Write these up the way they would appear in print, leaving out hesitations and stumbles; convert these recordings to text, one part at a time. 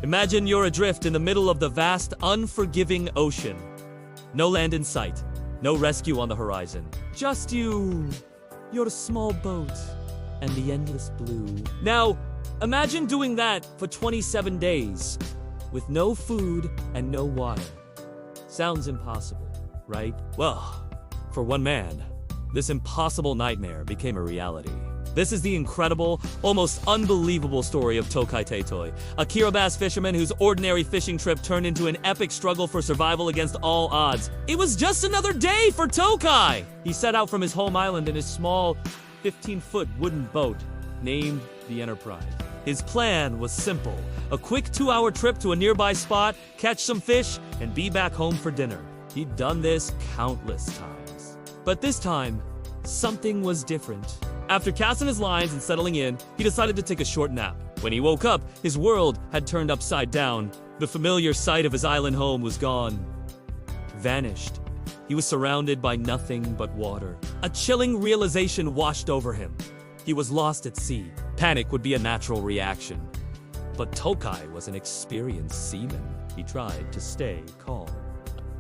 Imagine you're adrift in the middle of the vast, unforgiving ocean. No land in sight, no rescue on the horizon. Just you, your small boat, and the endless blue. Now, imagine doing that for 27 days, with no food and no water. Sounds impossible, right? Well, for one man, this impossible nightmare became a reality. This is the incredible, almost unbelievable story of Tokai Teitoi, a Kiribati fisherman whose ordinary fishing trip turned into an epic struggle for survival against all odds. It was just another day for Tokai! He set out from his home island in his small, 15-foot wooden boat named the Enterprise. His plan was simple: a quick 2-hour trip to a nearby spot, catch some fish, and be back home for dinner. He'd done this countless times. But this time, something was different. After casting his lines and settling in, he decided to take a short nap. When he woke up, his world had turned upside down. The familiar sight of his island home was gone. Vanished. He was surrounded by nothing but water. A chilling realization washed over him. He was lost at sea. Panic would be a natural reaction. But Tokai was an experienced seaman. He tried to stay calm.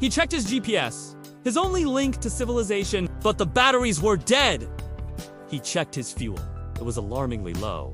He checked his GPS, his only link to civilization, but the batteries were dead. He checked his fuel. It was alarmingly low.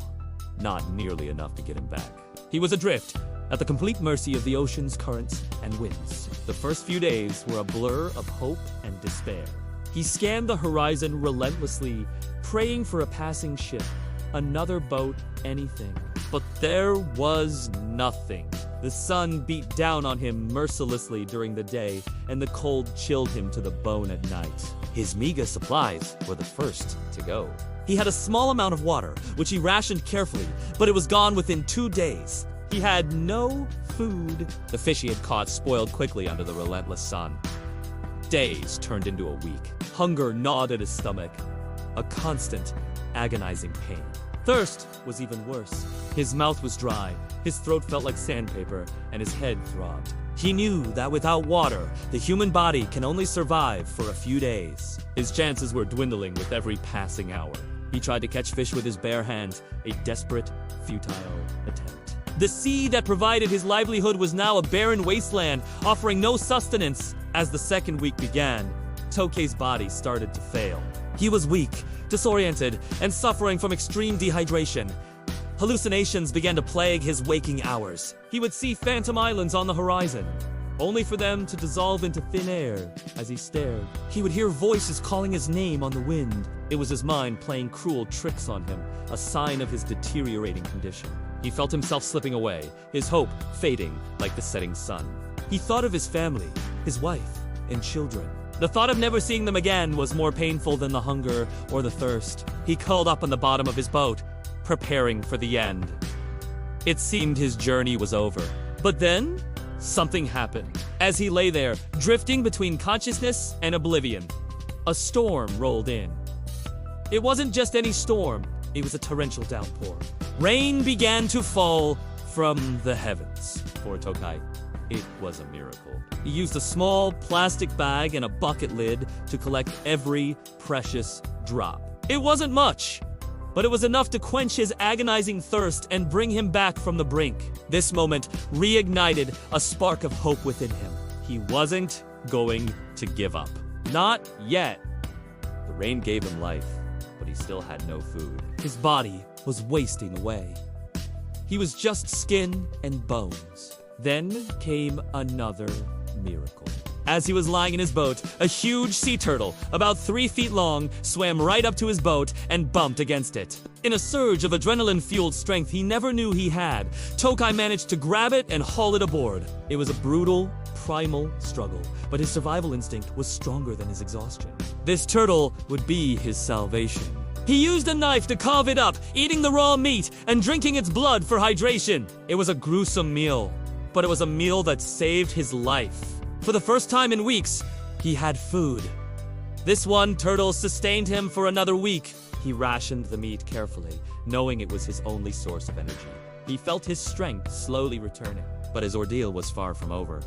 Not nearly enough to get him back. He was adrift, at the complete mercy of the ocean's currents and winds. The first few days were a blur of hope and despair. He scanned the horizon relentlessly, praying for a passing ship, another boat, anything. But there was nothing. The sun beat down on him mercilessly during the day, and the cold chilled him to the bone at night. His meager supplies were the first to go. He had a small amount of water, which he rationed carefully, but it was gone within 2 days. He had no food. The fish he had caught spoiled quickly under the relentless sun. Days turned into a week. Hunger gnawed at his stomach. A constant, agonizing pain. Thirst was even worse. His mouth was dry, his throat felt like sandpaper, and his head throbbed. He knew that without water, the human body can only survive for a few days. His chances were dwindling with every passing hour. He tried to catch fish with his bare hands, a desperate, futile attempt. The sea that provided his livelihood was now a barren wasteland, offering no sustenance. As the second week began, Tokai's body started to fail. He was weak, disoriented, and suffering from extreme dehydration. Hallucinations began to plague his waking hours. He would see phantom islands on the horizon, only for them to dissolve into thin air as he stared. He would hear voices calling his name on the wind. It was his mind playing cruel tricks on him, a sign of his deteriorating condition. He felt himself slipping away, his hope fading like the setting sun. He thought of his family, his wife, and children. The thought of never seeing them again was more painful than the hunger or the thirst. He curled up on the bottom of his boat, preparing for the end. It seemed his journey was over. But then, something happened. As he lay there, drifting between consciousness and oblivion, a storm rolled in. It wasn't just any storm, it was a torrential downpour. Rain began to fall from the heavens. For Tokai, it was a miracle. He used a small plastic bag and a bucket lid to collect every precious drop. It wasn't much, but it was enough to quench his agonizing thirst and bring him back from the brink. This moment reignited a spark of hope within him. He wasn't going to give up. Not yet. The rain gave him life, but he still had no food. His body was wasting away. He was just skin and bones. Then came another miracle. As he was lying in his boat, a huge sea turtle, about 3 feet long, swam right up to his boat and bumped against it. In a surge of adrenaline-fueled strength he never knew he had, Tokai managed to grab it and haul it aboard. It was a brutal, primal struggle, but his survival instinct was stronger than his exhaustion. This turtle would be his salvation. He used a knife to carve it up, eating the raw meat and drinking its blood for hydration. It was a gruesome meal, but it was a meal that saved his life. For the first time in weeks, he had food. This one turtle sustained him for another week. He rationed the meat carefully, knowing it was his only source of energy. He felt his strength slowly returning, but his ordeal was far from over.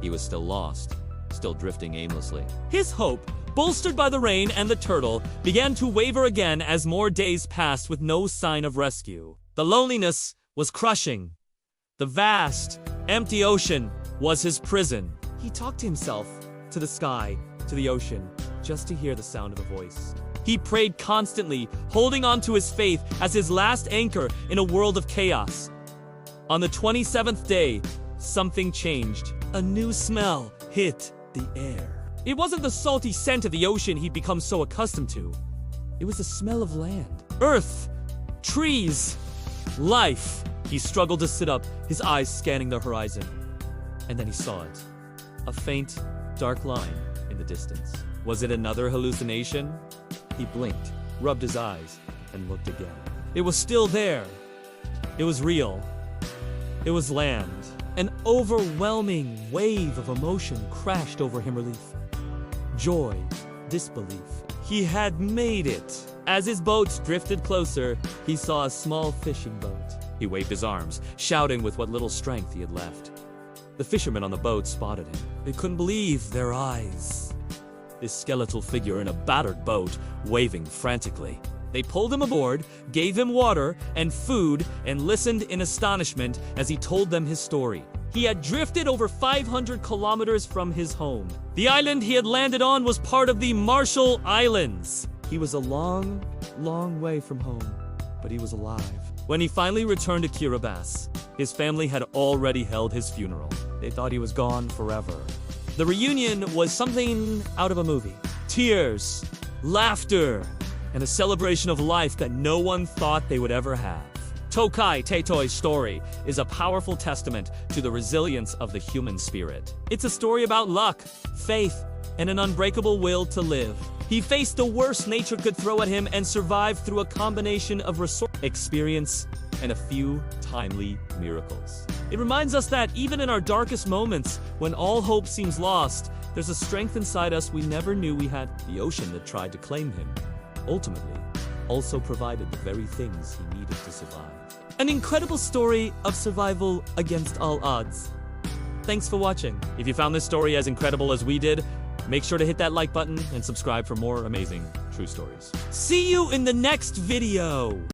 He was still lost, still drifting aimlessly. His hope, bolstered by the rain and the turtle, began to waver again as more days passed with no sign of rescue. The loneliness was crushing. The vast, empty ocean was his prison. He talked to himself, to the sky, to the ocean, just to hear the sound of a voice. He prayed constantly, holding on to his faith as his last anchor in a world of chaos. On the 27th day, something changed. A new smell hit the air. It wasn't the salty scent of the ocean he'd become so accustomed to. It was the smell of land, earth, trees, life. He struggled to sit up, his eyes scanning the horizon. And then he saw it. A faint, dark line in the distance. Was it another hallucination? He blinked, rubbed his eyes, and looked again. It was still there. It was real. It was land. An overwhelming wave of emotion crashed over him. Relief, joy, disbelief. He had made it. As his boats drifted closer, he saw a small fishing boat. He waved his arms, shouting with what little strength he had left. The fishermen on the boat spotted him. They couldn't believe their eyes. This skeletal figure in a battered boat, waving frantically. They pulled him aboard, gave him water and food, and listened in astonishment as he told them his story. He had drifted over 500 kilometers from his home. The island he had landed on was part of the Marshall Islands. He was a long, long way from home, but he was alive. When he finally returned to Kiribati, his family had already held his funeral. They thought he was gone forever. The reunion was something out of a movie. Tears, laughter, and a celebration of life that no one thought they would ever have. Tokai Teitoi's story is a powerful testament to the resilience of the human spirit. It's a story about luck, faith, and an unbreakable will to live. He faced the worst nature could throw at him and survived through a combination of experience and a few timely miracles. It reminds us that even in our darkest moments, when all hope seems lost, there's a strength inside us we never knew we had. The ocean that tried to claim him, ultimately, also provided the very things he needed to survive. An incredible story of survival against all odds. Thanks for watching. If you found this story as incredible as we did, make sure to hit that like button and subscribe for more amazing true stories. See you in the next video!